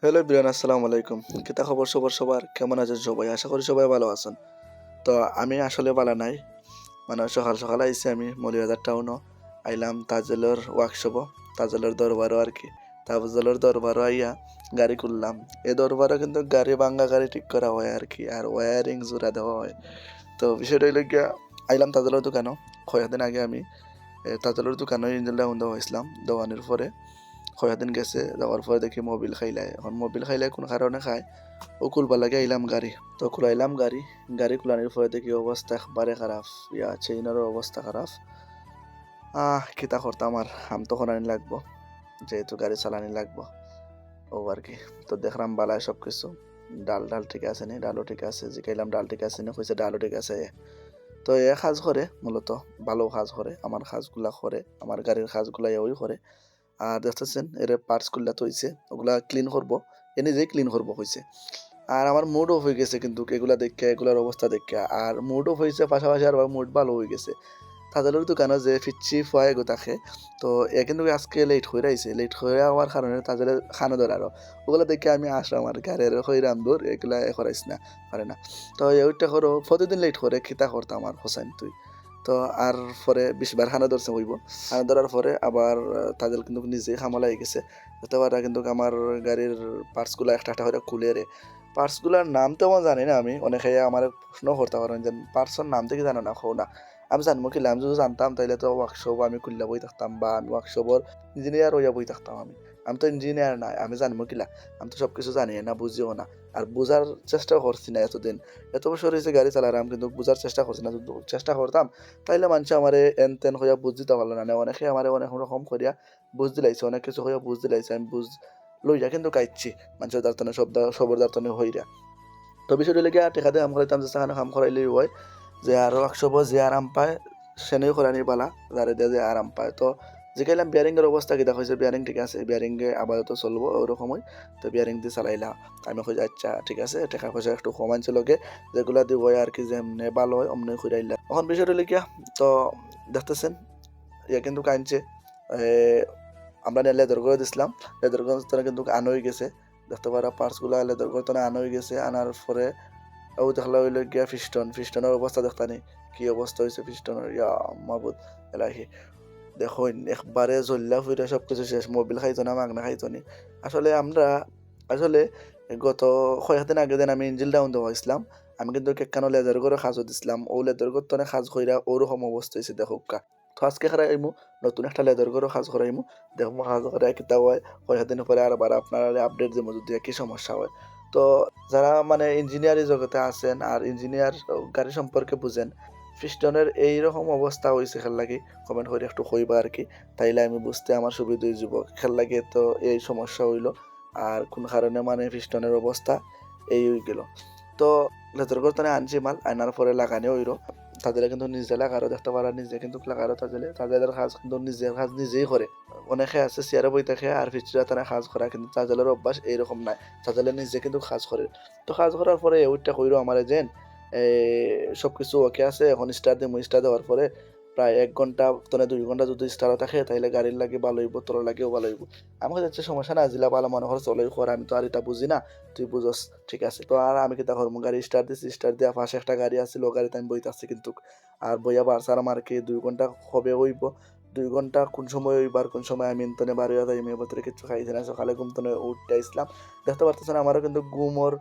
Hello বিরান, আসসালামু আলাইকুম। কিতা খবর সবার কেমন আছেন সবাই? আশা করি সবাই ভালো আছেন। তো আমি আসলে ভালো নাই, মানে সকাল সকাল আইসি আমি মৌলিবাজার টাউনও আইলাম তাজেলের ওয়ার্কশপও, তাজেলের দরবারও আর কি। তাজেলের দরবারও আইয়া গাড়ি খুললাম। এই দরবারও কিন্তু গাড়ি ভাঙ্গা গাড়ি ঠিক করা হয় আর কি, আর ওয়ারিং জোড়া দেওয়া হয়। তো বিষয়টা হইলে গিয়া আইলাম তাজেলের দোকানও। কয়েকদিন আগে আমি তাজেলের দোকানে ইঞ্জিন ডাউন দেওয়া হয়েছিলাম। দেওয়ানোর পরে কয়েকদিন গেছে, যাওয়ার পরে দেখি মোবিল খাইলায়। এখন মোবিল খাইলায় কোন কারণে খায় ও খুলবার লাগে আইলাম গাড়ি। তো খুলাইলাম গাড়ি, গাড়ি খুলানোর পরে দেখি অবস্থা একবারে খারাপ, চেইনেরও অবস্থা খারাপ। কিতা করতাম আর, আম তো করানি লাগবো, যেহেতু গাড়ি চালানি লাগবো ও আর কি। তো দেখলাম বালায় সব কিছু, ডাল ডাল ঠিক আছে নি, ডালও ঠিক আছে, জিকাইলাম ডাল ঠিক আছে নি, কইছে ডালও ঠিক আছে। তো এ কাজ করে, মূলত ভালো কাজ করে, আমার কাজগুলা করে, আমার গাড়ির কাজগুলা ওই করে। আর দেখতেছেন এর পার্টসগুলা তো হইছে, ওগুলা ক্লিন করবো, এ নিজেই ক্লিন করবো হয়েছে। আর আমার মুড অফ হয়ে গেছে কিন্তু এগুলা দেখে, এগুলার অবস্থা দেখে। আর মুড অফ হয়েছে পাশাপাশি আর মুড ভালো হয়ে গেছে। তাদের দোকানে যে ফিরছি ফুয়াই গো তাকে, তো এ কিন্তু আজকে লেট হয়ে আইছে। লেট হয়ে যাওয়ার কারণে তাদের খানো ধর আরো ওগুলো দেখে আমি আসলাম আর গাড়ির হইরাম দূর, এগুলা করাইস না, পারে না। তো ওইটা করো, প্রতিদিন লেট করে খিতা করতাম আর হোসেন তুই। তো আর পরে 20 বার খানা ধরছে হইব। খানা ধরার পরে আবার তাদের কিন্তু নিজে খামলা গেছে। হতে পারে কিন্তু আমার গাড়ির পার্টসগুলো একটা একটা করে খুলে রে। পার্টসগুলোর নাম তো আমার জানি না, আমি অনেকে আমার প্রশ্ন করতে পারেন যে পার্টসের নাম থেকে জানো না, খো না। আমি জানবো কি, আমি যদি জানতাম তাইলে তো ওয়ার্কশপ আমি খুললে বই থাকতাম, বা আমি ওয়ার্কশপের ইঞ্জিনিয়ার হইয়া বই থাকতাম। আমি তো ইঞ্জিনিয়ার নাই, আমি জানবো কিলা, আমি তো সব কিছু জানি না, বুঝিও না। আর বুঝার চেষ্টাও করছি না এতদিন, এত বছর হয়েছে গাড়ি চালালাম, কিন্তু বুঝার চেষ্টা করছি না। যদি চেষ্টা করতাম তাইলে মানুষ আমার এন তেন হইয়া বুঝ দিতে পারলো না। অনেকে আমার অনেক রকম করিয়া বুঝ দিলাইছে, অনেক কিছু হইয়া বুঝ দিলাইছে, আমি বুঝ লইয়া কিন্তু গাইছি মানুষের দার্তনে সবর দার্তনে হইরা। তো বিষয়টা লেগে টেকা দিয়ে কাম করাইতাম, যে সেখানে কাম করাইলেই হয় যে আরো 100 যে আরাম পায়, সেনেও করানি পালা যারে দিয়ে যে আরাম পায়। তো জিকাইলাম বিয়ারিংয়ের অবস্থা কিটা হয়েছে, বিয়ারিং ঠিক আছে, বিয়ারিংয়ে আপাতত চলবো ওরকমই। তো বিয়ারিং দিয়ে চালাইলাম। আমি কই আচ্ছা ঠিক আছে, টাকা পয়সা একটু কম আনছিল গে, যেগুলা দিব আর কি, যেমনে ভালো হয় অমনি কইরাইলা। এখন বিষয়টা লিখিয়া তো দেখতেছেন কিন্তু কাইনছে আমরা নিয়ে লেদার করে দিছিলাম। লেদার করে কিন্তু আন হয়ে গেছে, দেখতে পারা পার্টসগুলো লেদার করে তো আন হয়ে গেছে। আনার পরে ও দেখলা হইলো গিয়া ফিস্টনের অবস্থা দেখতানি কি অবস্থা হয়েছে ফিস্টনের, মাহবুদ এলাহি দেখো একবারে জ্বললা ফুইরা সব কিছু শেষ। মোবিল খাইতো না, মাগনা খাইতো নি। আসলে গত কয়েকদিন আগে দিন আমি ইঞ্জিল ডাউন দেওয়া হয়েছিলাম। আমি কিন্তু কেকানো লেদার করে খাজও দিছিলাম, ও লেদার করতে খাজ কইরা ওরকম অবস্থা হয়েছে দেখুকা। তো আজকে খারাইমু নতুন একটা লেদার করে কাজ করাইমু, দেখবো কাজ করে কিতা হয়। কয়েকদিন পরে আবার আপনারা আপডেট দেবো যদি কি সমস্যা হয়। তো যারা মানে ইঞ্জিনিয়ারিং জগতে আছেন আর ইঞ্জিনিয়ার গাড়ি সম্পর্কে বুঝেন, ফিস্টনের এইরকম অবস্থা হয়েছে খেল লাগে কমেন্ট করে একটু কইবা আর কি, তাইলে আমি বুঝতে আমার সুবিধা হয়ে যাব। খেল লাগে তো এই সমস্যা হইলো, আর কোন কারণে মানে ফিস্টনের অবস্থা এই হয়ে গেল। তো লেদার করতে আনছি মাল, আনার পরে লাগানি হইলো। তাদের কিন্তু নিজে লাগারও দেখতে পারা, নিজে কিন্তু লাগারও তাদের কাজ কিন্তু নিজের কাজ নিজেই করে। অনেকে আছে চেয়ারে বই থাকে আর ফিচরা তারা কাজ করা, কিন্তু তাজেলের অভ্যাস এইরকম নাই। তাজেলে নিজে কিন্তু কাজ করে। তো কাজ করার পরে ওইটা কইরো আমার যেন সব কিছু ওকে আছে। এখন স্টার্ট দিই, স্টার্ট দেওয়ার পরে প্রায় 1 ঘন্টা তো 2 ঘন্টা যদি স্টার্ট থাকে তাইলে গাড়ির লাগে ভালো হইব, তোর লাগেও ভালো হইব। আমাকে যাচ্ছে সমস্যা না, জিলা ভালো মনে কর চলে কর, আমি তো আর এটা বুঝি না, তুই বুঝস ঠিক আছে। তো আর আমি কিতা করবো, গাড়ি স্টার্ট দিচ্ছি, স্টার্ট দেওয়া পাশে একটা গাড়ি আসছিল, ও গাড়িতে আমি বইতে আসছি কিন্তু। আর বইয়া বারসার আমার কি 2 ঘন্টা হবে হইব। 2 ঘন্টা কোন সময় হইবার কোন সময় আমি ইন্তনে বাড়ি যাই, আমি ভেতরে কিছু খাইছি না, সকালে ঘুম তনে উঠতে আসলাম। দেখতে পারতেছেন আমারও কিন্তু ঘুমোর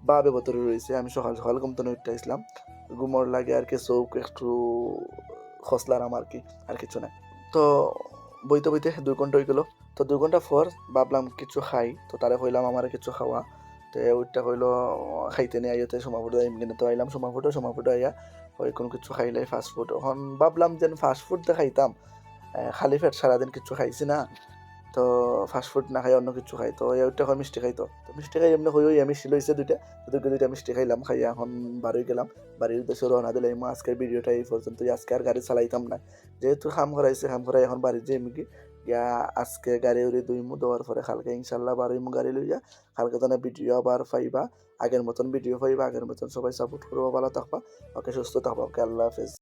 বাবে ভেতরে রয়েছে। আমি সকাল সকাল ঘুম তনে উঠতে আসলাম, ঘুমোর লাগে আর কি চোখ একটু খসলার আর কি, আর কিছু না। তো বইতে বইতে 2 ঘন্টা হয়ে গেল। তো 2 ঘন্টা পর ভাবলাম কিছু খাই, তো তারা কইলাম আমার কিছু খাওয়া। তো ওইটা কইলো খাইতে নিয়ে আইতে সোমাফুটো কিনে তো আইলাম, সোমাফুটো আইয়া ওই কোনো কিছু খাইলাই ফাস্টফুড। এখন ভাবলাম যে ফাস্টফুড দিয়ে খাইতাম, খালি পেট সারাদিন কিছু খাইছি না, তো ফাস্টফুড না খাই অন্য কিছু খাই। তো ওইটা হয় মিষ্টি খাইতো, তো মিষ্টি খাই এমনি হই মিষ্টি লইছে দুইটা মিষ্টি খাইলাম, খাইয়া এখন বাড়ি গেলাম। বাড়ির উদ্দেশ্যে রওনা দিলাম। আজকের ভিডিওটা এই পর্যন্ত, আজকে আর গাড়ি চালাইতাম না, যেহেতু খাম করাইছে, খাম করাই এখন বাড়ি যাই কি ইয়া। আজকে গাড়ি উড়ি দুইমু দেওয়ার পরে কালকে ইনশাল্লাহ বাড়িমু গাড়ি লইয়া। কালকে তো ভিডিও আবার পাইবা, আগের মতন ভিডিও পাইবা, আগের মতন সবাই সাপোর্ট করবো, ভালো থাকবা, ওকে সুস্থ থাকবা, ওকে আল্লাহ হাফেজ।